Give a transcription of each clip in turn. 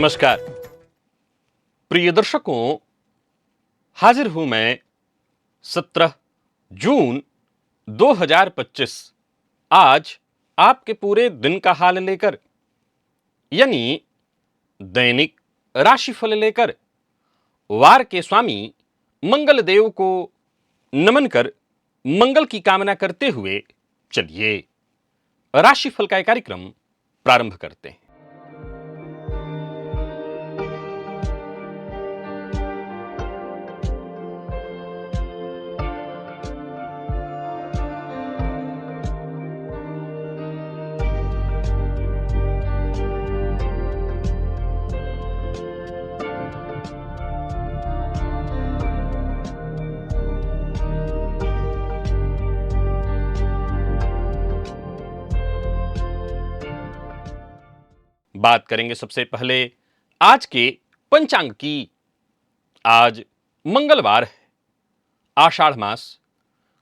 नमस्कार प्रिय दर्शकों, हाजिर हूं मैं 17 जून 2025 आज आपके पूरे दिन का हाल लेकर, यानी दैनिक राशिफल लेकर वार के स्वामी मंगल देव को नमन कर मंगल की कामना करते हुए चलिए राशिफल का कार्यक्रम प्रारंभ करते हैं। बात करेंगे सबसे पहले आज के पंचांग की। आज मंगलवार है, आषाढ़ मास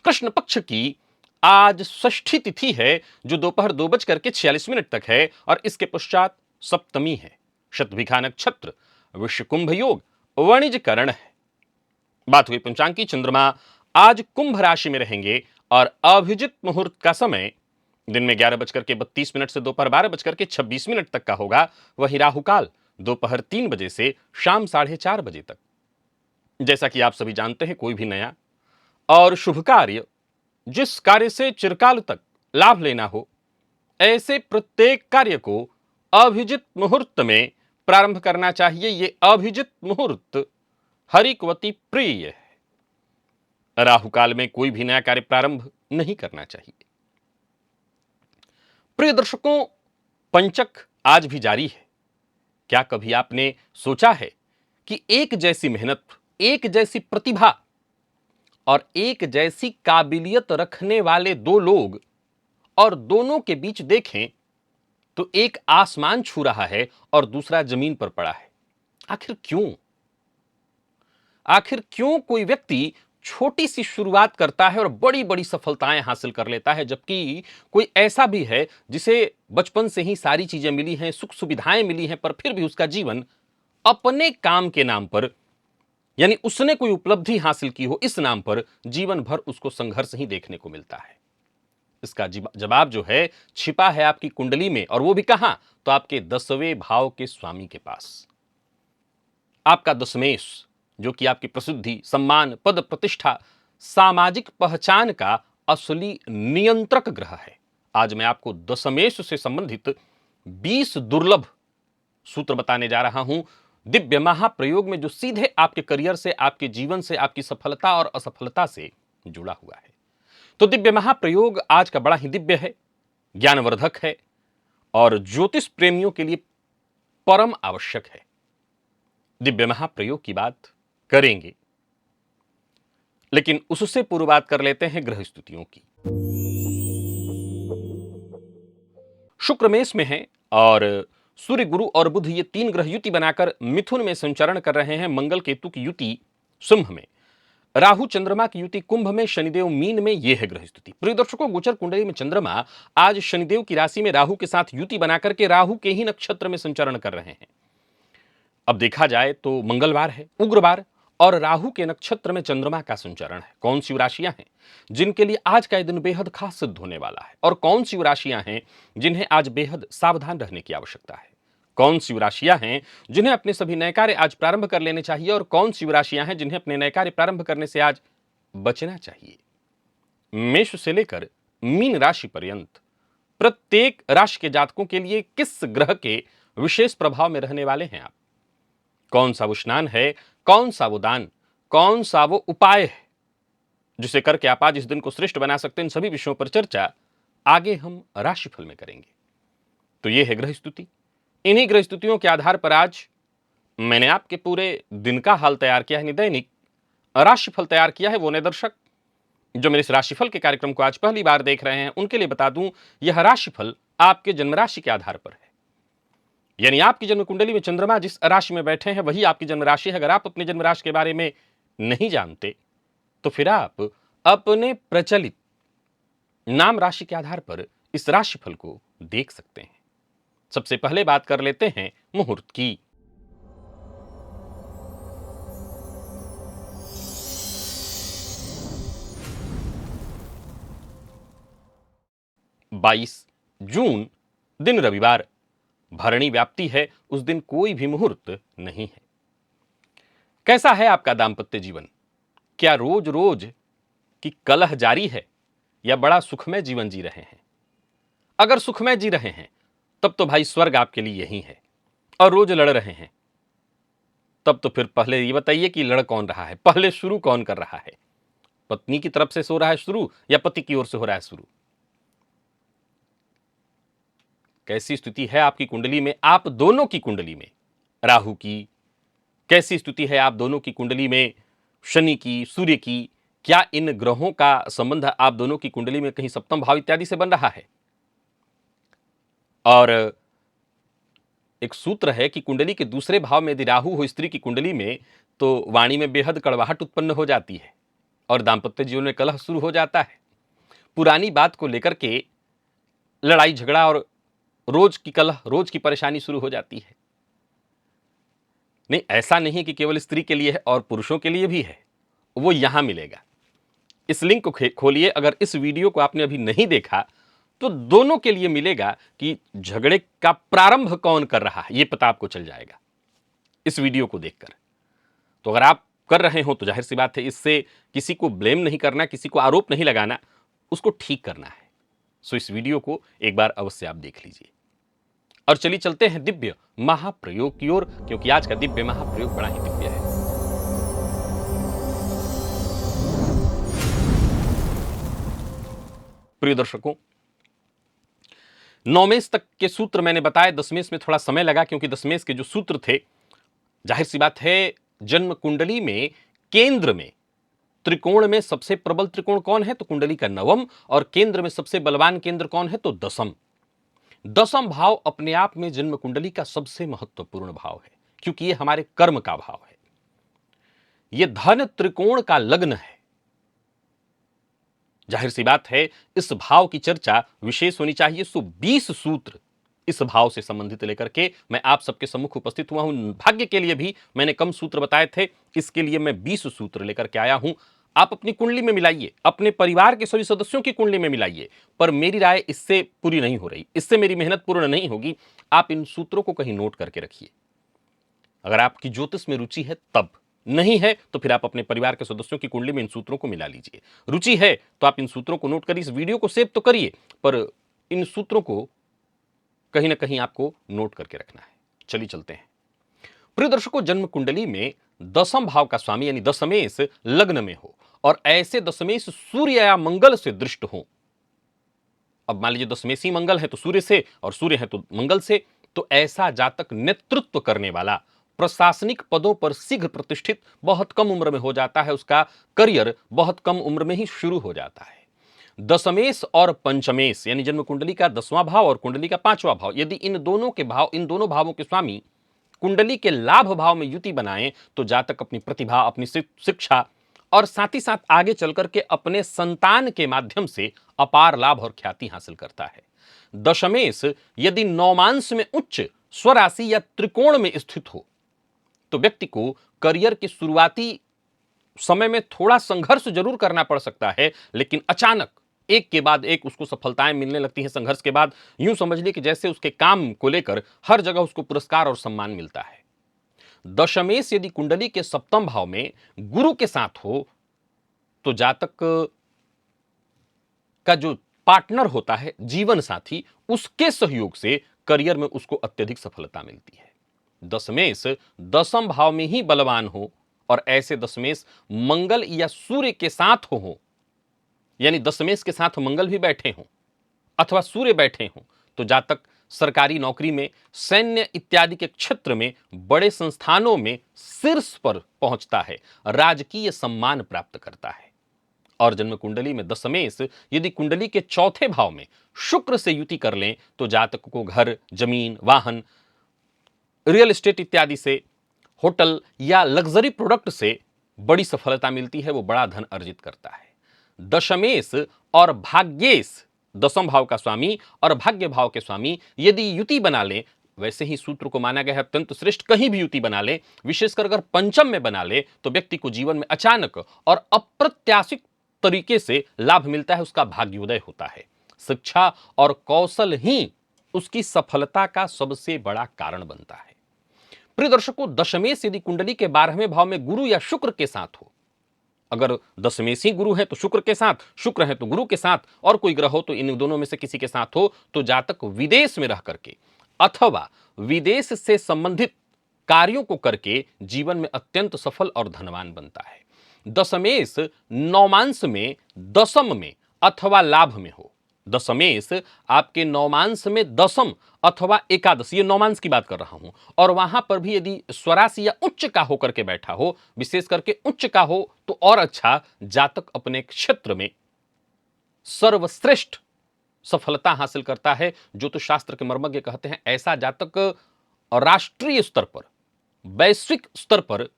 कृष्ण पक्ष की आज षष्ठी तिथि है जो दोपहर 2:46 तक है और इसके पश्चात सप्तमी है। शतभिखा नक्षत्र, विश्वकुंभ योग, वाणिज्यकरण है। बात हुई पंचांग की। चंद्रमा आज कुंभ राशि में रहेंगे और अभिजित मुहूर्त का समय दिन में 11:32 से दोपहर 12:26 तक का होगा। वही राहुकाल दोपहर 3 बजे से शाम 4:30 बजे तक। जैसा कि आप सभी जानते हैं, कोई भी नया और शुभ कार्य, जिस कार्य से चिरकाल तक लाभ लेना हो, ऐसे प्रत्येक कार्य को अभिजित मुहूर्त में प्रारंभ करना चाहिए। ये अभिजित मुहूर्त हरिकवती प्रिय है। राहुकाल में कोई भी नया कार्य प्रारंभ नहीं करना चाहिए। प्रिय दर्शकों, पंचक आज भी जारी है। क्या कभी आपने सोचा है कि एक जैसी मेहनत, एक जैसी प्रतिभा और एक जैसी काबिलियत रखने वाले दो लोग, और दोनों के बीच देखें तो एक आसमान छू रहा है और दूसरा जमीन पर पड़ा है। आखिर क्यों? आखिर क्यों कोई व्यक्ति छोटी सी शुरुआत करता है और बड़ी बड़ी सफलताएं हासिल कर लेता है, जबकि कोई ऐसा भी है जिसे बचपन से ही सारी चीजें मिली हैं, सुख सुविधाएं मिली हैं, पर फिर भी उसका जीवन अपने काम के नाम पर, यानी उसने कोई उपलब्धि हासिल की हो, इस नाम पर जीवन भर उसको संघर्ष ही देखने को मिलता है। इसका जवाब जो है छिपा है आपकी कुंडली में, और वो भी कहां? तो आपके 10वें भाव के स्वामी के पास। आपका दशमेश, जो कि आपकी प्रसिद्धि, सम्मान, पद प्रतिष्ठा, सामाजिक पहचान का असली नियंत्रक ग्रह है। आज मैं आपको दशमेश से संबंधित 20 दुर्लभ सूत्र बताने जा रहा हूं, दिव्य महाप्रयोग में, जो सीधे आपके करियर से, आपके जीवन से, आपकी सफलता और असफलता से जुड़ा हुआ है। तो दिव्य महाप्रयोग आज का बड़ा ही दिव्य है, ज्ञानवर्धक है और ज्योतिष प्रेमियों के लिए परम आवश्यक है। दिव्य महाप्रयोग की बात करेंगे, लेकिन उससे पूर्व बात कर लेते हैं ग्रह स्थितियों की। शुक्र मेष में है और सूर्य, गुरु और बुध, ये 3 ग्रह युति बनाकर मिथुन में संचरण कर रहे हैं। मंगल केतु की युति सिंह में, राहु चंद्रमा की युति कुंभ में, शनिदेव मीन में। यह है ग्रह स्थिति। प्रिय दर्शकों, गोचर कुंडली में चंद्रमा आज शनिदेव की राशि में राहु के साथ युति बनाकर के राहु के ही नक्षत्र में संचरण कर रहे हैं। अब देखा जाए तो मंगलवार है, उग्रवार, और राहु के नक्षत्र में चंद्रमा का संचरण है। कौन सी राशियां हैं जिनके लिए आज का दिन बेहद खास सिद्ध होने वाला है, और कौन सी राशियां हैं जिन्हें आज बेहद सावधान रहने की आवश्यकता है? कौन सी राशियां हैं जिन्हें अपने सभी नए कार्य आज प्रारंभ कर लेने चाहिए, और कौन सी राशियां हैं जिन्हें अपने नए कार्य प्रारंभ करने से आज बचना चाहिए? मेष से लेकर मीन राशि पर्यंत प्रत्येक राशि के जातकों के लिए किस ग्रह के विशेष प्रभाव में रहने वाले हैं आप? कौन सा वो स्नान है, कौन सा वो दान, कौन सा वो उपाय है जिसे करके आप आज इस दिन को श्रेष्ठ बना सकते हैं? इन सभी विषयों पर चर्चा आगे हम राशिफल में करेंगे। तो यह है ग्रह स्तुति। इन्हीं ग्रह स्तुतियों के आधार पर आज मैंने आपके पूरे दिन का हाल तैयार किया है, दैनिक राशिफल तैयार किया है। वो नए दर्शक जो मेरे इस राशिफल के कार्यक्रम को आज पहली बार देख रहे हैं, उनके लिए बता दूं, यह राशिफल आपके जन्म राशि के आधार पर है। यानी आपकी जन्म कुंडली में चंद्रमा जिस राशि में बैठे हैं वही आपकी जन्म राशि है। अगर आप अपने जन्म राशि के बारे में नहीं जानते तो फिर आप अपने प्रचलित नाम राशि के आधार पर इस राशिफल को देख सकते हैं। सबसे पहले बात कर लेते हैं मुहूर्त की। 22 जून, दिन रविवार, भरणी व्याप्ति है, उस दिन कोई भी मुहूर्त नहीं है। कैसा है आपका दाम्पत्य जीवन? क्या रोज रोज की कलह जारी है या बड़ा सुखमय जीवन जी रहे हैं? अगर सुखमय जी रहे हैं तब तो भाई स्वर्ग आपके लिए यही है, और रोज लड़ रहे हैं तब तो फिर पहले ये बताइए कि लड़ कौन रहा है, पहले शुरू कौन कर रहा है? पत्नी की तरफ से हो रहा है शुरू या पति की ओर से हो रहा है शुरू? कैसी स्थिति है आपकी कुंडली में, आप दोनों की कुंडली में राहु की? कैसी स्थिति है आप दोनों की कुंडली में शनि की, सूर्य की? क्या इन ग्रहों का संबंध आप दोनों की कुंडली में कहीं सप्तम भाव इत्यादि से बन रहा है? और एक सूत्र है कि कुंडली के दूसरे भाव में यदि राहु हो स्त्री की कुंडली में तो वाणी में बेहद कड़वाहट उत्पन्न हो जाती है और दांपत्य जीवन में कलह शुरू हो जाता है। पुरानी बात को लेकर के लड़ाई झगड़ा और रोज की कलह, रोज की परेशानी शुरू हो जाती है। नहीं, ऐसा नहीं कि केवल स्त्री के लिए है, और पुरुषों के लिए भी है, वो यहां मिलेगा। इस लिंक को खोलिए, अगर इस वीडियो को आपने अभी नहीं देखा तो दोनों के लिए मिलेगा कि झगड़े का प्रारंभ कौन कर रहा है, ये पता आपको चल जाएगा इस वीडियो को देखकर। तो अगर आप कर रहे हो तो जाहिर सी बात है, इससे किसी को ब्लेम नहीं करना, किसी को आरोप नहीं लगाना, उसको ठीक करना है। सो इस वीडियो को एक बार अवश्य आप देख लीजिए। और चलिए चलते हैं दिव्य महाप्रयोग की ओर, क्योंकि आज का दिव्य महाप्रयोग बड़ा ही दिव्य है। प्रिय दर्शकों, 9 मेष तक के सूत्र मैंने बताए, 10 मेष में थोड़ा समय लगा, क्योंकि 10 मेष के जो सूत्र थे, जाहिर सी बात है, जन्म कुंडली में केंद्र में त्रिकोण में सबसे प्रबल त्रिकोण कौन है? तो कुंडली का नवम। और केंद्र में सबसे बलवान केंद्र कौन है? तो दसम। दसम भाव अपने आप में जन्म कुंडली का सबसे महत्वपूर्ण भाव है, क्योंकि यह हमारे कर्म का भाव है। यह धन त्रिकोण का लग्न है। जाहिर सी बात है, इस भाव की चर्चा विशेष होनी चाहिए। 120 सूत्र इस भाव से संबंधित लेकर के मैं आप सबके सम्मुख उपस्थित हुआ हूं। भाग्य के लिए भी मैंने कम सूत्र बताए थे, इसके लिए मैं 20 सूत्र लेकर के आया हूं। आप अपनी कुंडली में मिलाइए, अपने परिवार के सभी सदस्यों की कुंडली में मिलाइए, पर मेरी राय इससे पूरी नहीं हो रही, इससे मेरी मेहनत पूर्ण नहीं होगी। आप इन सूत्रों को कहीं नोट करके रखिए। अगर आपकी ज्योतिष में रुचि है तब, नहीं है तो फिर आप अपने परिवार के सदस्यों की कुंडली में इन सूत्रों को मिला लीजिए। रुचि है तो आप इन सूत्रों को नोट करिए, इस वीडियो को सेव तो करिए, पर इन सूत्रों को कहीं ना कहीं आपको नोट करके रखना है। चलिए चलते हैं। प्रिय दर्शकों, जन्म कुंडली में दसम भाव का स्वामी यानी दशमेश लग्न में हो और ऐसे दशमेश सूर्य या मंगल से दृष्ट हो। अब मान लीजिए दशमेशी मंगल है तो सूर्य से, और सूर्य है तो मंगल से, तो ऐसा जातक नेतृत्व करने वाला, प्रशासनिक पदों पर शीघ्र प्रतिष्ठित बहुत कम उम्र में हो जाता है, उसका करियर बहुत कम उम्र में ही शुरू हो जाता है। दशमेश और पंचमेश यानी जन्म कुंडली का 10वां भाव और कुंडली का 5वां भाव, यदि इन दोनों भावों के स्वामी कुंडली के लाभ भाव में युति बनाएं तो जातक अपनी प्रतिभा, अपनी शिक्षा और साथ ही साथ आगे चलकर के अपने संतान के माध्यम से अपार लाभ और ख्याति हासिल करता है। दशमेश यदि नौमांश में उच्च स्वराशि या त्रिकोण में स्थित हो तो व्यक्ति को करियर के शुरुआती समय में थोड़ा संघर्ष जरूर करना पड़ सकता है, लेकिन अचानक एक के बाद एक उसको सफलताएं मिलने लगती हैं। संघर्ष के बाद यूं समझ लीजिए कि जैसे उसके काम को लेकर हर जगह उसको पुरस्कार और सम्मान मिलता है। दशमेश यदि कुंडली के सप्तम भाव में गुरु के साथ हो तो जातक का जो पार्टनर होता है, जीवन साथी, उसके सहयोग से करियर में उसको अत्यधिक सफलता मिलती है। दशमेश दसम भाव में ही बलवान हो और ऐसे दशमेश मंगल या सूर्य के साथ हो, यानी दशमेश के साथ मंगल भी बैठे हों अथवा सूर्य बैठे हों, तो जातक सरकारी नौकरी में, सैन्य इत्यादि के क्षेत्र में, बड़े संस्थानों में शीर्ष पर पहुंचता है, राजकीय सम्मान प्राप्त करता है। और जन्म कुंडली में दशमेश यदि कुंडली के चौथे भाव में शुक्र से युति कर लें तो जातक को घर, जमीन, वाहन, रियल एस्टेट इत्यादि से, होटल या लग्जरी प्रोडक्ट से बड़ी सफलता मिलती है, वो बड़ा धन अर्जित करता है। दशमेश और भाग्येश, दसम भाव का स्वामी और भाग्य भाव के स्वामी यदि युति बना लें, वैसे ही सूत्र को माना गया है अत्यंत श्रेष्ठ, कहीं भी युति बना ले, विशेषकर अगर पंचम में बना ले तो व्यक्ति को जीवन में अचानक और अप्रत्याशित तरीके से लाभ मिलता है, उसका भाग्योदय होता है। शिक्षा और कौशल ही उसकी सफलता का सबसे बड़ा कारण बनता है। प्रिय दर्शकों, दशमेश यदि कुंडली के 12वें भाव में गुरु या शुक्र के साथ हो, अगर दशमेश ही गुरु है तो शुक्र के साथ, शुक्र है तो गुरु के साथ, और कोई ग्रह हो तो इन दोनों में से किसी के साथ हो, तो जातक विदेश में रह करके अथवा विदेश से संबंधित कार्यों को करके जीवन में अत्यंत सफल और धनवान बनता है। दशमेश नौमांश में, दशम में अथवा लाभ में हो, दशमेश आपके नौमांश में दशम अथवा एकादश, ये नौमांश की बात कर रहा हूं, और वहां पर भी यदि स्वराशि या उच्च का होकर के बैठा हो, विशेष करके उच्च का हो तो और अच्छा, जातक अपने क्षेत्र में सर्वश्रेष्ठ सफलता हासिल करता है। ज्योतिष शास्त्र के मर्मज्ञ कहते हैं ऐसा जातक राष्ट्रीय स्तर पर, वैश्विक स्तर पर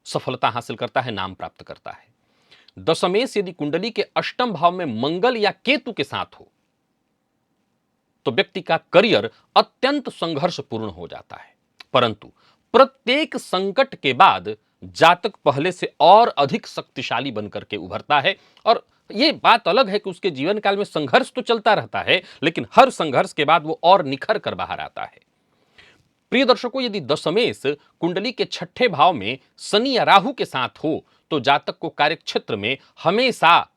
सफलता हासिल करता है, नाम प्राप्त करता है। दशमेश यदि कुंडली के अष्टम भाव में मंगल या केतु के साथ हो तो व्यक्ति का करियर अत्यंत संघर्षपूर्ण हो जाता है, परंतु प्रत्येक संकट के बाद जातक पहले से और अधिक शक्तिशाली बनकर के उभरता है। और यह बात अलग है कि उसके जीवन काल में संघर्ष तो चलता रहता है, लेकिन हर संघर्ष के बाद वो और निखर कर बाहर आता है। प्रिय दर्शकों, यदि दशमेश कुंडली के छठे भाव में शनि या राहु के साथ हो तो जातक को कार्यक्षेत्र में हमेशा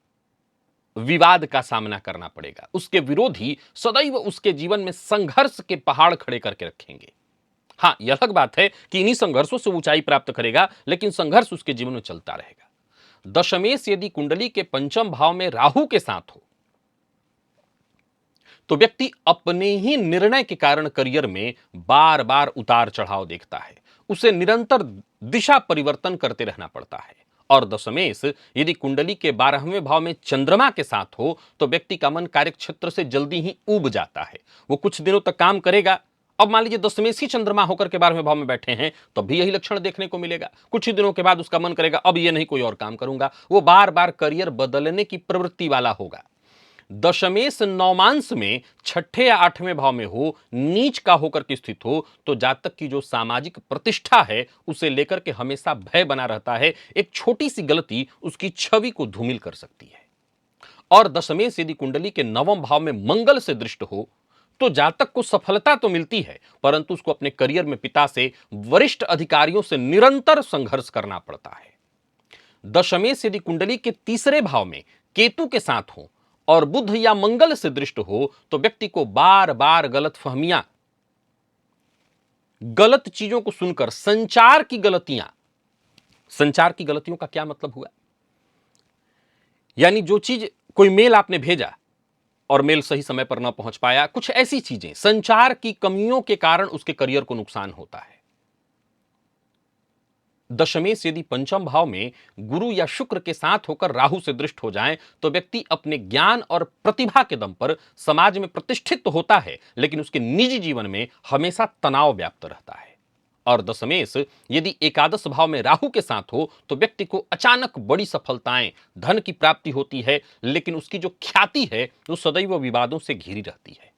विवाद का सामना करना पड़ेगा। उसके विरोधी सदैव उसके जीवन में संघर्ष के पहाड़ खड़े करके रखेंगे। हां, यह अलग बात है कि इन्हीं संघर्षों से ऊंचाई प्राप्त करेगा, लेकिन संघर्ष उसके जीवन में चलता रहेगा। दशमेश यदि कुंडली के पंचम भाव में राहु के साथ हो तो व्यक्ति अपने ही निर्णय के कारण करियर में बार बार उतार चढ़ाव देखता है, उसे निरंतर दिशा परिवर्तन करते रहना पड़ता है। और दशमेश यदि कुंडली के 12वें भाव में चंद्रमा के साथ हो तो व्यक्ति का मन कार्यक्षेत्र से जल्दी ही ऊब जाता है। वो कुछ दिनों तक काम करेगा, अब मान लीजिए दशमेश ही चंद्रमा होकर के 12वें भाव में बैठे हैं, तब भी यही लक्षण देखने को मिलेगा। कुछ ही दिनों के बाद उसका मन करेगा अब ये नहीं कोई और काम करूंगा, वो बार बार करियर बदलने की प्रवृत्ति वाला होगा। दशमेश नौमांश में छठे या 8वें भाव में हो, नीच का होकर के स्थित हो, तो जातक की जो सामाजिक प्रतिष्ठा है उसे लेकर के हमेशा भय बना रहता है। एक छोटी सी गलती उसकी छवि को धूमिल कर सकती है। और दशमेश यदि कुंडली के 9वें भाव में मंगल से दृष्ट हो तो जातक को सफलता तो मिलती है, परंतु उसको अपने करियर में पिता से, वरिष्ठ अधिकारियों से निरंतर संघर्ष करना पड़ता है। दशमेश यदि कुंडली के 3रे भाव में केतु के साथ हो और बुध या मंगल से दृष्ट हो तो व्यक्ति को बार बार गलत फहमियां, गलत चीजों को सुनकर संचार की गलतियों का क्या मतलब हुआ, यानी जो चीज, कोई मेल आपने भेजा और मेल सही समय पर न पहुंच पाया, कुछ ऐसी चीजें, संचार की कमियों के कारण उसके करियर को नुकसान होता है। दशमेश यदि पंचम भाव में गुरु या शुक्र के साथ होकर राहु से दृष्ट हो जाएं तो व्यक्ति अपने ज्ञान और प्रतिभा के दम पर समाज में प्रतिष्ठित तो होता है, लेकिन उसके निजी जीवन में हमेशा तनाव व्याप्त रहता है। और दशमेश यदि एकादश भाव में राहु के साथ हो तो व्यक्ति को अचानक बड़ी सफलताएं, धन की प्राप्ति होती है, लेकिन उसकी जो ख्याति है वो सदैव विवादों से घिरी रहती है।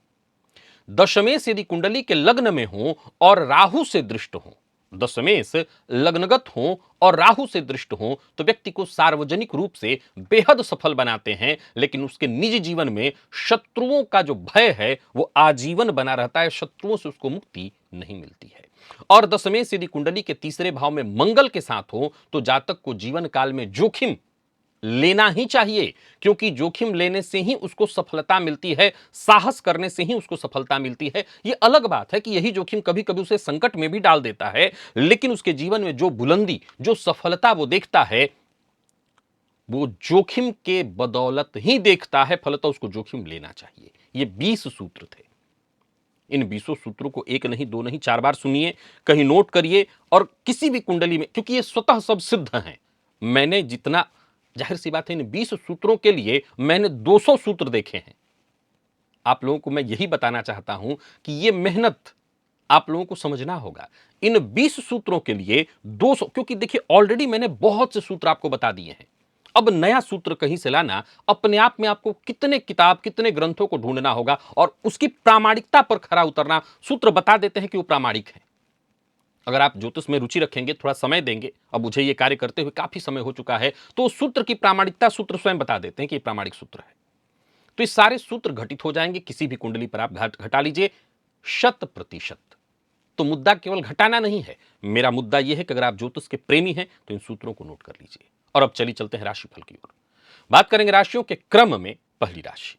दशमेश यदि कुंडली के लग्न में हो और राहु से दृष्ट हो, दशमेश लग्नगत हो और राहु से दृष्ट हो तो व्यक्ति को सार्वजनिक रूप से बेहद सफल बनाते हैं, लेकिन उसके निजी जीवन में शत्रुओं का जो भय है वो आजीवन बना रहता है, शत्रुओं से उसको मुक्ति नहीं मिलती है। और दशमेश यदि कुंडली के 3रे भाव में मंगल के साथ हो तो जातक को जीवन काल में जोखिम लेना ही चाहिए, क्योंकि जोखिम लेने से ही उसको सफलता मिलती है, साहस करने से ही उसको सफलता मिलती है। यह अलग बात है कि यही जोखिम कभी कभी उसे संकट में भी डाल देता है, लेकिन उसके जीवन में जो बुलंदी, जो सफलता वो देखता है वो जोखिम के बदौलत ही देखता है, फलतः उसको जोखिम लेना चाहिए। ये 20 सूत्र थे। इन 20 सूत्रों को एक नहीं, दो नहीं, 4 बार सुनिए, कहीं नोट करिए, और किसी भी कुंडली में, क्योंकि ये स्वतः सब सिद्ध हैं, मैंने जितना, जाहिर सी बात है इन 20 सूत्रों के लिए मैंने 200 सूत्र देखे हैं। आप लोगों को मैं यही बताना चाहता हूं कि ये मेहनत आप लोगों को समझना होगा। इन 20 सूत्रों के लिए 200, क्योंकि देखिए ऑलरेडी मैंने बहुत से सूत्र आपको बता दिए हैं। अब नया सूत्र कहीं से लाना, अपने आप में आपको कितने किताब, कितने ग्रंथों को ढूंढना होगा और उसकी प्रामाणिकता पर खरा उतरना। सूत्र बता देते हैं कि वो प्रामाणिक है। अगर आप ज्योतिष में रुचि रखेंगे, थोड़ा समय देंगे, अब मुझे ये कार्य करते हुए काफी समय हो चुका है, तो सूत्र की प्रामाणिकता सूत्र स्वयं बता देते हैं कि ये प्रामाणिक सूत्र है। तो ये सारे सूत्र घटित हो जाएंगे। किसी भी कुंडली पर आप घटा लीजिए 100%। तो मुद्दा केवल घटाना नहीं है, मेरा मुद्दा यह है कि अगर आप ज्योतिष के प्रेमी हैं तो इन सूत्रों को नोट कर लीजिए। और अब चलिए चलते हैं राशिफल की ओर। बात करेंगे राशियों के क्रम में। पहली राशि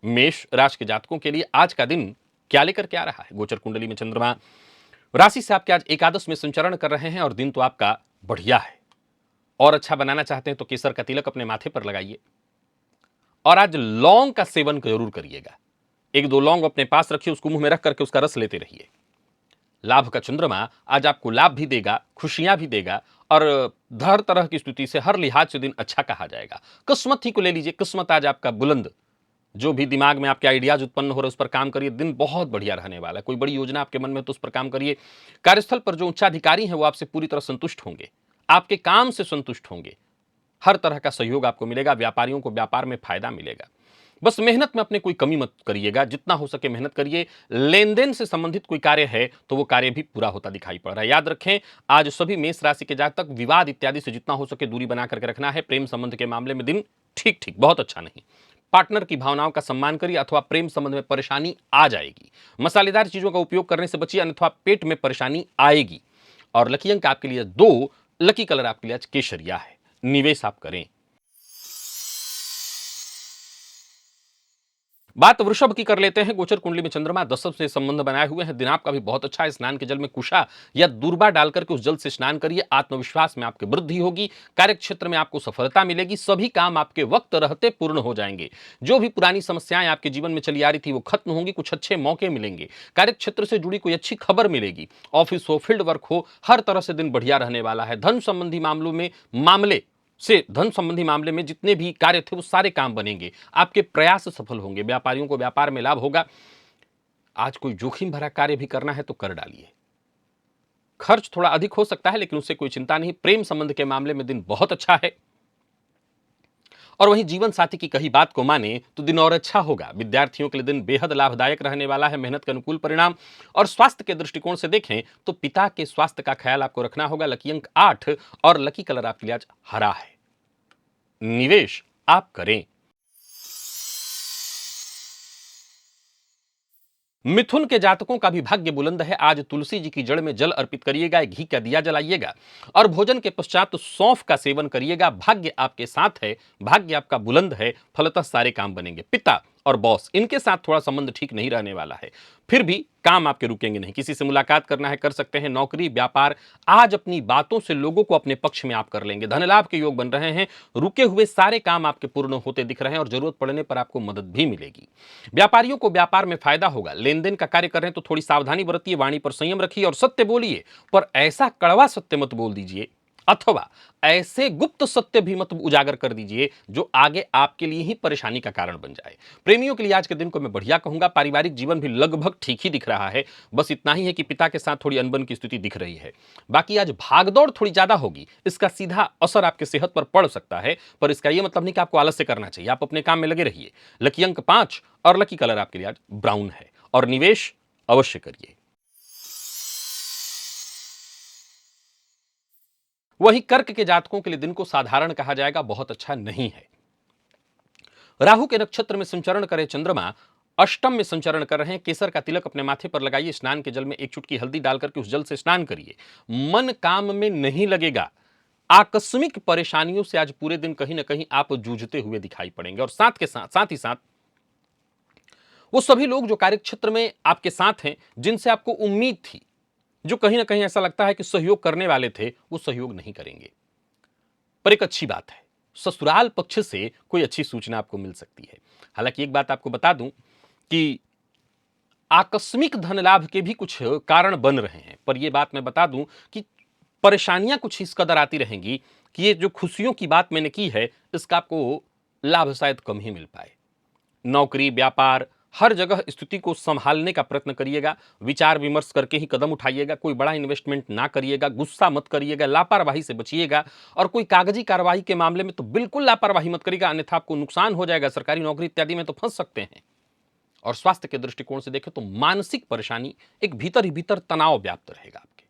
मेष राशि के जातकों के लिए आज का दिन क्या लेकर के आ रहा है। गोचर कुंडली में चंद्रमा राशि से आपके आज एकादश में संचरण कर रहे हैं और दिन तो आपका बढ़िया है। और अच्छा बनाना चाहते हैं तो केसर का तिलक अपने माथे पर लगाइए और आज लौंग का सेवन जरूर करिएगा। एक दो लौंग अपने पास रखिए, उसको मुंह में रख करके उसका रस लेते रहिए। लाभ का चंद्रमा आज आपको लाभ भी देगा, खुशियां भी देगा और हर तरह की स्थिति से, हर लिहाज से दिन अच्छा कहा जाएगा। किस्मत ही को ले लीजिए, किस्मत आज आपका बुलंद। जो भी दिमाग में आपके आइडियाज उत्पन्न हो रहे हैं उस पर काम करिए, दिन बहुत बढ़िया रहने वाला है। कोई बड़ी योजना आपके मन में तो उस पर काम करिए। कार्यस्थल पर जो उच्चाधिकारी हैं वो आपसे पूरी तरह संतुष्ट होंगे, आपके काम से संतुष्ट होंगे। हर तरह का सहयोग आपको मिलेगा। व्यापारियों को व्यापार में फायदा मिलेगा। बस मेहनत में अपने कोई कमी मत करिएगा, जितना हो सके मेहनत करिए। लेन देन से संबंधित कोई कार्य है तो वो कार्य भी पूरा होता दिखाई पड़ रहा है। याद रखें, आज सभी मेष राशि के जातक विवाद इत्यादि से जितना हो सके दूरी बना करके रखना है। प्रेम संबंध के मामले में दिन ठीक ठीक, बहुत अच्छा नहीं। पार्टनर की भावनाओं का सम्मान करिए, अथवा प्रेम संबंध में परेशानी आ जाएगी। मसालेदार चीजों का उपयोग करने से बचिए, अन्यथा पेट में परेशानी आएगी। और लकी अंक आपके लिए 2, लकी कलर आपके लिए आज केसरिया है। निवेश आप करें। बात वृषभ की कर लेते हैं। गोचर कुंडली में चंद्रमा दशम से संबंध बनाए हुए हैं। दिन आपका भी बहुत अच्छा है। स्नान के जल में कुशा या दूर्बा डालकर के उस जल से स्नान करिए। आत्मविश्वास में आपकी वृद्धि होगी। कार्यक्षेत्र में आपको सफलता मिलेगी। सभी काम आपके वक्त रहते पूर्ण हो जाएंगे। जो भी पुरानी समस्याएं आपके जीवन में चली आ रही थी वो खत्म होंगी। कुछ अच्छे मौके मिलेंगे। कार्यक्षेत्र से जुड़ी कोई अच्छी खबर मिलेगी। ऑफिस हो, फील्ड वर्क हो, हर तरह से दिन बढ़िया रहने वाला है। धन संबंधी धन संबंधी मामले में जितने भी कार्य थे वो सारे काम बनेंगे। आपके प्रयास सफल होंगे। व्यापारियों को व्यापार में लाभ होगा। आज कोई जोखिम भरा कार्य भी करना है तो कर डालिए। खर्च थोड़ा अधिक हो सकता है लेकिन उससे कोई चिंता नहीं। प्रेम संबंध के मामले में दिन बहुत अच्छा है। और वहीं जीवन साथी की कही बात को माने तो दिन और अच्छा होगा। विद्यार्थियों के लिए दिन बेहद लाभदायक रहने वाला है। मेहनत के अनुकूल परिणाम। और स्वास्थ्य के दृष्टिकोण से देखें तो पिता के स्वास्थ्य का ख्याल आपको रखना होगा। लकी अंक 8 और लकी कलर आपके लिए आज हरा है। निवेश आप करें। मिथुन के जातकों का भी भाग्य बुलंद है। आज तुलसी जी की जड़ में जल अर्पित करिएगा, घी का दिया जलाइएगा और भोजन के पश्चात सौंफ का सेवन करिएगा। भाग्य आपके साथ है, भाग्य आपका बुलंद है, फलतः सारे काम बनेंगे। पिता और बॉस, इनके साथ थोड़ा संबंध ठीक नहीं रहने वाला है, फिर भी काम आपके रुकेंगे नहीं। किसी से मुलाकात करना है कर सकते हैं। नौकरी व्यापार, आज अपनी बातों से लोगों को अपने पक्ष में आप कर लेंगे। धन लाभ के योग बन रहे हैं। रुके हुए सारे काम आपके पूर्ण होते दिख रहे हैं और जरूरत पड़ने पर आपको मदद भी मिलेगी। व्यापारियों को व्यापार में फायदा होगा। लेन देन का कार्य कर रहे हैं तो थोड़ी सावधानी बरतिए, वाणी पर संयम रखिए और सत्य बोलिए, पर ऐसा कड़वा सत्य मत बोल दीजिए अथवा ऐसे गुप्त सत्य भी मत उजागर कर दीजिए जो आगे आपके लिए ही परेशानी का कारण बन जाए। प्रेमियों के लिए आज के दिन को मैं बढ़िया कहूंगा। पारिवारिक जीवन भी लगभग ठीक ही दिख रहा है। बस इतना ही है कि पिता के साथ थोड़ी अनबन की स्थिति दिख रही है। बाकी आज भागदौड़ थोड़ी ज्यादा होगी। इसका सीधा असर आपके सेहत पर पड़ सकता है, पर इसका यह मतलब नहीं कि आपको आलस्य करना चाहिए। आप अपने काम में लगे रहिए। लकी अंक 5 और लकी कलर आपके लिए आज ब्राउन है। और निवेश अवश्य करिए। वहीं कर्क के जातकों के लिए दिन को साधारण कहा जाएगा, बहुत अच्छा नहीं है। राहु के नक्षत्र में संचरण करे चंद्रमा अष्टम में संचरण कर रहे हैं। केसर का तिलक अपने माथे पर लगाइए। स्नान के जल में एक चुटकी हल्दी डालकर के उस जल से स्नान करिए। मन काम में नहीं लगेगा। आकस्मिक परेशानियों से आज पूरे दिन कहीं ना कहीं आप जूझते हुए दिखाई पड़ेंगे। और साथ ही साथ वो सभी लोग जो कार्यक्षेत्र में आपके साथ हैं, जिनसे आपको उम्मीद थी, जो कहीं ना कहीं ऐसा लगता है कि सहयोग करने वाले थे, वो सहयोग नहीं करेंगे। पर एक अच्छी बात है, ससुराल पक्ष से कोई अच्छी सूचना आपको मिल सकती है। हालांकि एक बात आपको बता दूं कि आकस्मिक धन लाभ के भी कुछ कारण बन रहे हैं, पर यह बात मैं बता दूं कि परेशानियां कुछ इस कदर आती रहेंगी कि ये जो खुशियों की बात मैंने की है, इसका आपको लाभ शायद कम ही मिल पाए। नौकरी व्यापार हर जगह स्थिति को संभालने का प्रयत्न करिएगा। विचार विमर्श करके ही कदम उठाइएगा। कोई बड़ा इन्वेस्टमेंट ना करिएगा। गुस्सा मत करिएगा। लापरवाही से बचिएगा। और कोई कागजी कार्रवाई के मामले में तो बिल्कुल लापरवाही मत करिएगा, अन्यथा आपको नुकसान हो जाएगा। सरकारी नौकरी इत्यादि में तो फंस सकते हैं। और स्वास्थ्य के दृष्टिकोण से देखें तो मानसिक परेशानी, एक भीतर ही भीतर तनाव व्याप्त रहेगा आपके।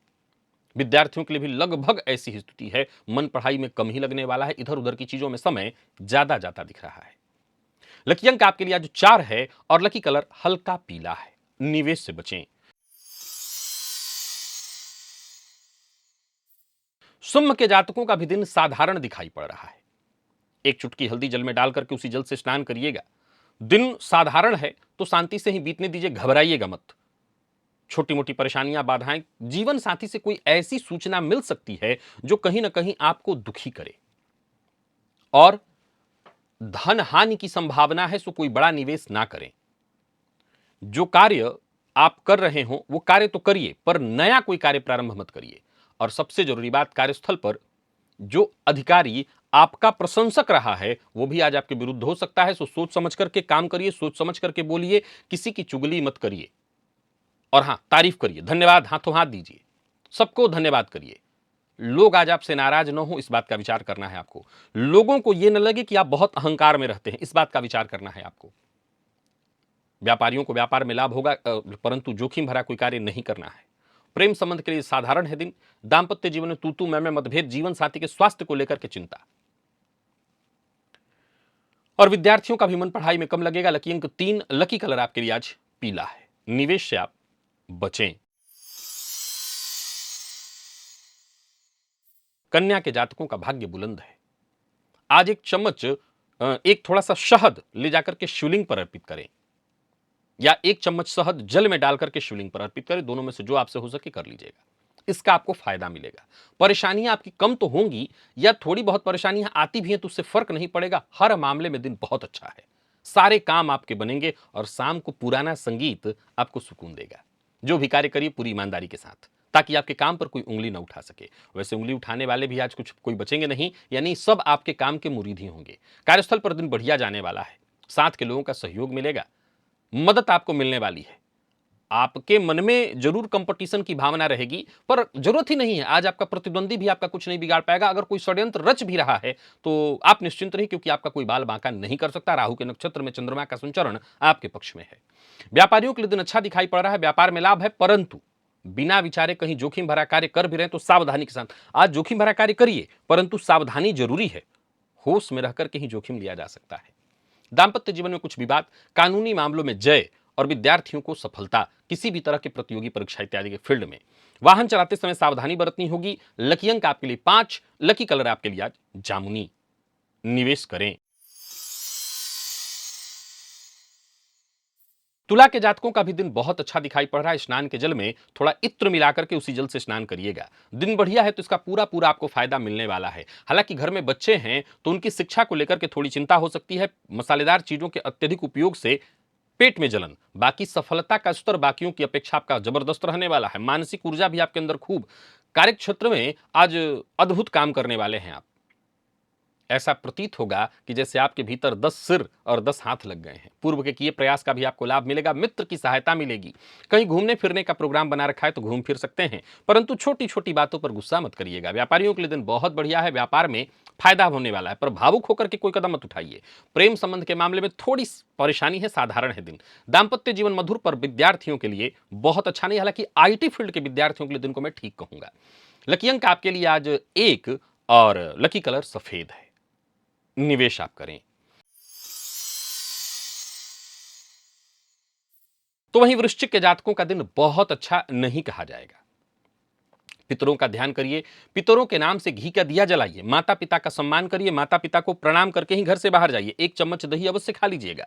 विद्यार्थियों के लिए भी लगभग ऐसी ही स्थिति है, मन पढ़ाई में कम ही लगने वाला है, इधर उधर की चीजों में समय ज्यादा जाता दिख रहा है। लकी अंक आपके लिए आज 4 है और लकी कलर हल्का पीला है। निवेश से बचें। सिंह के जातकों का भी दिन साधारण दिखाई पड़ रहा है। एक चुटकी हल्दी जल में डाल करके उसी जल से स्नान करिएगा। दिन साधारण है तो शांति से ही बीतने दीजिए, घबराइएगा मत। छोटी मोटी परेशानियां, बाधाएं, जीवन साथी से कोई ऐसी सूचना मिल सकती है जो कहीं ना कहीं आपको दुखी करे, और धन हानि की संभावना है, सो कोई बड़ा निवेश ना करें। जो कार्य आप कर रहे हो वो कार्य तो करिए, पर नया कोई कार्य प्रारंभ मत करिए। और सबसे जरूरी बात, कार्यस्थल पर जो अधिकारी आपका प्रशंसक रहा है वो भी आज आपके विरुद्ध हो सकता है, सो सोच समझ करके काम करिए, सोच समझ करके बोलिए, किसी की चुगली मत करिए। और हां, तारीफ करिए, धन्यवाद हाथों हाथ दीजिए, सबको धन्यवाद करिए। लोग आज आपसे नाराज न हो, इस बात का विचार करना है आपको। लोगों को यह न लगे कि आप बहुत अहंकार में रहते हैं, इस बात का विचार करना है आपको। व्यापारियों को व्यापार में लाभ होगा, परंतु जोखिम भरा कोई कार्य नहीं करना है। प्रेम संबंध के लिए साधारण है दिन। दांपत्य जीवन में तू मैं मतभेद, जीवन साथी के स्वास्थ्य को लेकर के चिंता। और विद्यार्थियों का भी मन पढ़ाई में कम लगेगा। लकी अंक 3, लकी कलर आपके लिए आज पीला है। निवेश से आप बचें। कन्या के जातकों का भाग्य बुलंद है। आज एक चम्मच, एक थोड़ा सा शहद ले जाकर के शिवलिंग पर अर्पित करें, या एक चम्मच शहद जल में डालकर के शिवलिंग पर अर्पित करें। दोनों में से जो आपसे हो सके कर लीजिएगा, इसका आपको फायदा मिलेगा। परेशानियां आपकी कम तो होंगी, या थोड़ी बहुत परेशानियां आती भी हैं तो उससे फर्क नहीं पड़ेगा। हर मामले में दिन बहुत अच्छा है, सारे काम आपके बनेंगे, और शाम को पुराना संगीत आपको सुकून देगा। जो भी कार्य करिए पूरी ईमानदारी के साथ, ताकि आपके काम पर कोई उंगली ना उठा सके। वैसे उंगली उठाने वाले भी आज कुछ कोई बचेंगे नहीं, यानी सब आपके काम के मुरीद ही होंगे। कार्यस्थल पर दिन बढ़िया जाने वाला है। साथ के लोगों का सहयोग मिलेगा, मदद आपको मिलने वाली है। आपके मन में जरूर कंपटीशन की भावना रहेगी, पर जरूरत ही नहीं है। आज आपका प्रतिद्वंदी भी आपका कुछ नहीं बिगाड़ पाएगा। अगर कोई षड्यंत्र रच भी रहा है तो आप निश्चिंत रहिए, क्योंकि आपका कोई बाल बांका नहीं कर सकता। राहु के नक्षत्र में चंद्रमा का संचरण आपके पक्ष में है। व्यापारियों के लिए दिन अच्छा दिखाई पड़ रहा है, व्यापार में लाभ है, परंतु बिना विचारे कहीं जोखिम भरा कार्य कर भी रहे तो सावधानी के साथ। आज जोखिम भरा कार्य करिए, परंतु सावधानी जरूरी है। होश में रहकर के ही जोखिम लिया जा सकता है। दांपत्य जीवन में कुछ विवाद, कानूनी मामलों में जय, और विद्यार्थियों को सफलता किसी भी तरह की प्रतियोगी परीक्षा इत्यादि के फील्ड में। वाहन चलाते समय सावधानी बरतनी होगी। लकी अंक आपके लिए 5, लकी कलर आपके लिए आज जामुनी। निवेश करें। तुला के जातकों का भी दिन बहुत अच्छा दिखाई पड़ रहा है। स्नान के जल में थोड़ा इत्र मिलाकर के उसी जल से स्नान करिएगा। दिन बढ़िया है तो इसका पूरा पूरा आपको फायदा मिलने वाला है। हालांकि घर में बच्चे हैं तो उनकी शिक्षा को लेकर के थोड़ी चिंता हो सकती है। मसालेदार चीजों के अत्यधिक उपयोग से पेट में जलन। बाकी सफलता का स्तर बाकियों की अपेक्षा आपका जबरदस्त रहने वाला है। मानसिक ऊर्जा भी आपके अंदर खूब। कार्य क्षेत्र में आज अद्भुत काम करने वाले हैं आप। ऐसा प्रतीत होगा कि जैसे आपके भीतर 10 सिर और 10 हाथ लग गए हैं। पूर्व के किए प्रयास का भी आपको लाभ मिलेगा। मित्र की सहायता मिलेगी। कहीं घूमने फिरने का प्रोग्राम बना रखा है तो घूम फिर सकते हैं, परंतु छोटी छोटी बातों पर गुस्सा मत करिएगा। व्यापारियों के लिए दिन बहुत बढ़िया है, व्यापार में फायदा होने वाला है, पर भावुक होकर के कोई कदम मत उठाइए। प्रेम संबंध के मामले में थोड़ी परेशानी है, साधारण है दिन। दाम्पत्य जीवन मधुर, पर विद्यार्थियों के लिए बहुत अच्छा नहीं। हालांकि आईटी फील्ड के विद्यार्थियों के लिए दिन को मैं ठीक कहूंगा। लकी अंक आपके लिए आज 1 और लकी कलर सफेद है। निवेश आप करें। तो वहीं वृश्चिक के जातकों का दिन बहुत अच्छा नहीं कहा जाएगा। पितरों का ध्यान करिए, पितरों के नाम से घी का दिया जलाइए, माता पिता का सम्मान करिए, माता पिता को प्रणाम करके ही घर से बाहर जाइए। 1 चम्मच दही अवश्य खा लीजिएगा।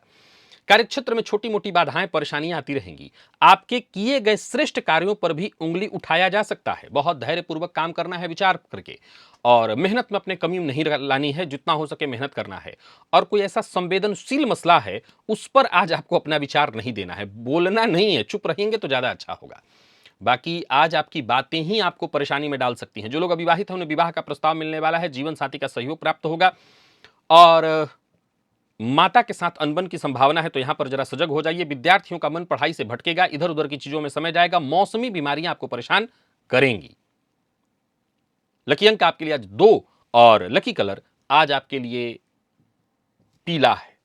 कार्यक्षेत्र में छोटी मोटी बाधाएं, परेशानियां आती रहेंगी। आपके किए गए श्रेष्ठ कार्यों पर भी उंगली उठाया जा सकता है। बहुत धैर्यपूर्वक काम करना है, विचार करके, और मेहनत में अपने कमी नहीं लानी है। जितना हो सके मेहनत करना है। और कोई ऐसा संवेदनशील मसला है उस पर आज आपको अपना विचार नहीं देना है, बोलना नहीं है। चुप रहेंगे तो ज्यादा अच्छा होगा। बाकी आज आपकी बातें ही आपको परेशानी में डाल सकती हैं। जो लोग अविवाहित हैं उन्हें विवाह का प्रस्ताव मिलने वाला है। जीवन साथी का सहयोग प्राप्त होगा, और माता के साथ अनबन की संभावना है, तो यहां पर जरा सजग हो जाइए। विद्यार्थियों का मन पढ़ाई से भटकेगा, इधर उधर की चीजों में समय जाएगा। मौसमी बीमारियां आपको परेशान करेंगी। लकी अंक आपके लिए आज 2 और लकी कलर आज आपके लिए पीला है।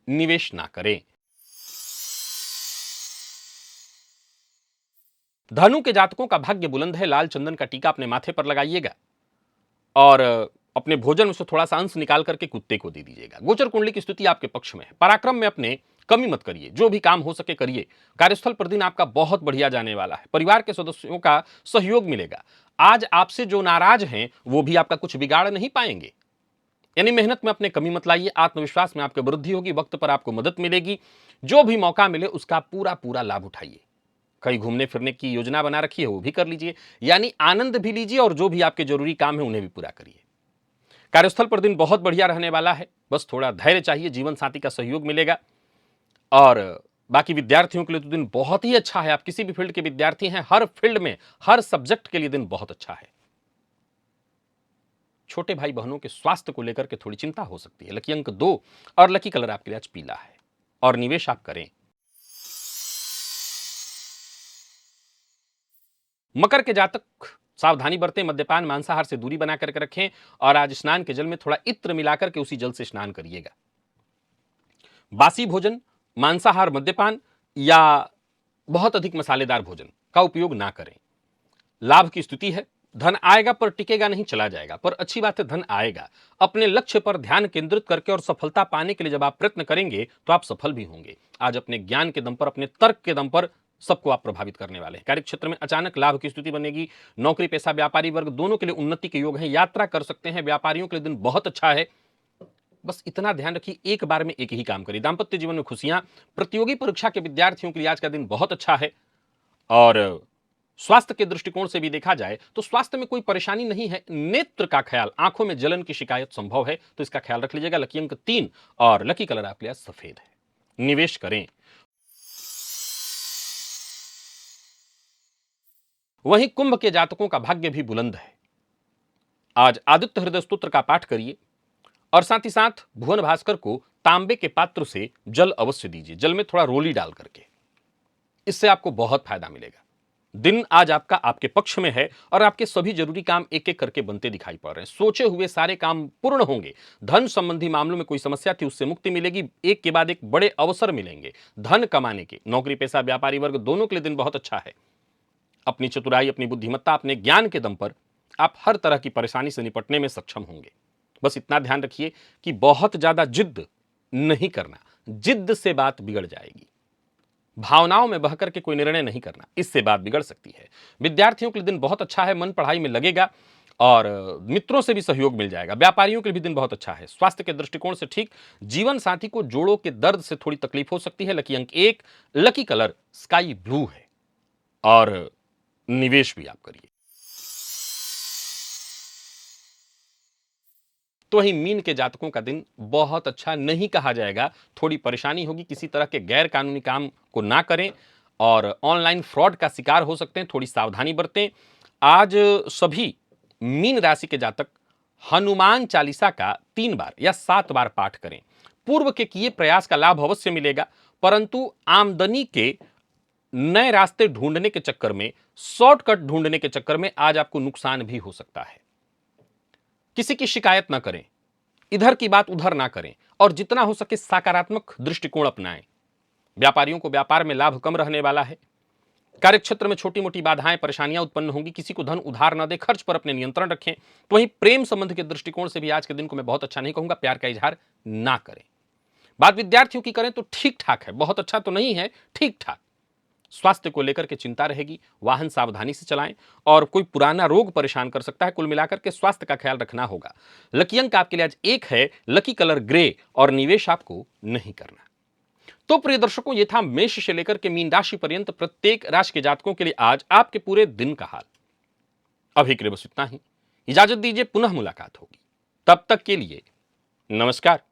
निवेश ना करें। धनु के जातकों का भाग्य बुलंद है। लाल चंदन का टीका अपने माथे पर लगाइएगा और अपने भोजन में से थोड़ा सा अंश निकाल करके कुत्ते को दे दीजिएगा। गोचर कुंडली की स्थिति आपके पक्ष में है। पराक्रम में अपने कमी मत करिए, जो भी काम हो सके करिए। कार्यस्थल पर दिन आपका बहुत बढ़िया जाने वाला है। परिवार के सदस्यों का सहयोग मिलेगा। आज आपसे जो नाराज हैं वो भी आपका कुछ बिगाड़ नहीं पाएंगे। यानी मेहनत में अपने कमी मत लाइए। आत्मविश्वास में आपकी वृद्धि होगी। वक्त पर आपको मदद मिलेगी। जो भी मौका मिले उसका पूरा पूरा लाभ उठाइए। कहीं घूमने फिरने की योजना बना रखी है वो भी कर लीजिए। यानी आनंद भी लीजिए और जो भी आपके जरूरी काम है उन्हें भी पूरा करिए। कार्यस्थल पर दिन बहुत बढ़िया रहने वाला है। बस थोड़ा धैर्य चाहिए। जीवन साथी का सहयोग मिलेगा। और बाकी विद्यार्थियों के लिए तो दिन बहुत ही अच्छा है। आप किसी भी फील्ड के विद्यार्थी हैं, हर फील्ड में हर सब्जेक्ट के लिए दिन बहुत अच्छा है। छोटे भाई बहनों के स्वास्थ्य को लेकर के थोड़ी चिंता हो सकती है। लकी अंक 2 और लकी कलर आपके लिए आज पीला है। और निवेश आप करें। मकर के जातक सावधानी बरतें। मद्यपान मांसाहार से दूरी बना करके रखें और आज स्नान के जल में थोड़ा इत्र मिलाकर के उसी जल से स्नान करिएगा। बासी भोजन, मांसाहार, मद्यपान या बहुत अधिक मसालेदार भोजन का उपयोग ना करें। लाभ की स्थिति है। धन आएगा पर टिकेगा नहीं, चला जाएगा। पर अच्छी बात है, धन आएगा। अपने लक्ष्य पर ध्यान केंद्रित करके और सफलता पाने के लिए जब आप प्रयत्न करेंगे तो आप सफल भी होंगे। आज अपने ज्ञान के दम पर, अपने तर्क के दम पर सबको आप प्रभावित करने वाले हैं। कार्य क्षेत्र में अचानक लाभ की स्थिति बनेगी। नौकरी पेशा व्यापारी वर्ग दोनों के लिए उन्नति के योग हैं। यात्रा कर सकते हैं। व्यापारियों के लिए दिन बहुत अच्छा है। बस इतना ध्यान रखिए, एक बार में एक ही काम करिए। दाम्पत्य जीवन में खुशियां। प्रतियोगी परीक्षा के विद्यार्थियों के लिए आज का दिन बहुत अच्छा है। और स्वास्थ्य के दृष्टिकोण से भी देखा जाए तो स्वास्थ्य में कोई परेशानी नहीं है। नेत्र का ख्याल, आंखों में जलन की शिकायत संभव है, तो इसका ख्याल रख लीजिएगा। लकी अंक 3 और लकी कलर आपके लिए सफेद है। निवेश करें। वहीं कुंभ के जातकों का भाग्य भी बुलंद है। आज आदित्य हृदय स्तोत्र का पाठ करिए और साथ ही साथ भुवन भास्कर को तांबे के पात्र से जल अवश्य दीजिए। जल में थोड़ा रोली डाल करके, इससे आपको बहुत फायदा मिलेगा। दिन आज आपका आपके पक्ष में है और आपके सभी जरूरी काम एक एक करके बनते दिखाई पड़ रहे हैं। सोचे हुए सारे काम पूर्ण होंगे। धन संबंधी मामलों में कोई समस्या थी उससे मुक्ति मिलेगी। एक के बाद एक बड़े अवसर मिलेंगे धन कमाने के। नौकरी पेशा व्यापारी वर्ग दोनों के लिए दिन बहुत अच्छा है। अपनी चतुराई, अपनी बुद्धिमत्ता, अपने ज्ञान के दम पर आप हर तरह की परेशानी से निपटने में सक्षम होंगे। बस इतना ध्यान रखिए कि बहुत ज्यादा जिद नहीं करना। जिद से बात बिगड़ जाएगी। भावनाओं में बहकर के कोई निर्णय नहीं करना, इससे बात बिगड़ सकती है। विद्यार्थियों के लिए दिन बहुत अच्छा है। मन पढ़ाई में लगेगा और मित्रों से भी सहयोग मिल जाएगा। व्यापारियों के लिए भी दिन बहुत अच्छा है। स्वास्थ्य के दृष्टिकोण से ठीक। जीवन साथी को जोड़ों के दर्द से थोड़ी तकलीफ हो सकती है। लकी अंक 1, लकी कलर स्काई ब्लू है। और निवेश भी आप करिए। तो वही मीन के जातकों का दिन बहुत अच्छा नहीं कहा जाएगा। थोड़ी परेशानी होगी। किसी तरह के गैर कानूनी काम को ना करें और ऑनलाइन फ्रॉड का शिकार हो सकते हैं। थोड़ी सावधानी बरतें। आज सभी मीन राशि के जातक हनुमान चालीसा का 3 बार या 7 बार पाठ करें। पूर्व के किए प्रयास का लाभ अवश्य मिलेगा, परंतु आमदनी के नए रास्ते ढूंढने के चक्कर में, शॉर्टकट ढूंढने के चक्कर में आज आपको नुकसान भी हो सकता है। किसी की शिकायत ना करें, इधर की बात उधर ना करें और जितना हो सके सकारात्मक दृष्टिकोण अपनाएं। व्यापारियों को व्यापार में लाभ कम रहने वाला है। कार्यक्षेत्र में छोटी मोटी बाधाएं, परेशानियां उत्पन्न होंगी। किसी को धन उधार न दें। खर्च पर अपने नियंत्रण रखें। तो वहीं प्रेम संबंध के दृष्टिकोण से भी आज के दिन को मैं बहुत अच्छा नहीं कहूंगा। प्यार का इजहार ना करें। बात विद्यार्थियों की करें तो ठीक ठाक है। बहुत अच्छा तो नहीं है, ठीक ठाक। स्वास्थ्य को लेकर के चिंता रहेगी। वाहन सावधानी से चलाएं और कोई पुराना रोग परेशान कर सकता है। कुल मिलाकर के स्वास्थ्य का ख्याल रखना होगा। लकी अंक आपके लिए आज 1 है। लकी कलर ग्रे और निवेश आपको नहीं करना। तो प्रिय दर्शकों, ये था मेष से लेकर के मीन राशि पर्यंत प्रत्येक राशि के जातकों के लिए आज आपके पूरे दिन का हाल। अभी के लिए बस इतना ही। इजाजत दीजिए, पुनः मुलाकात होगी। तब तक के लिए नमस्कार।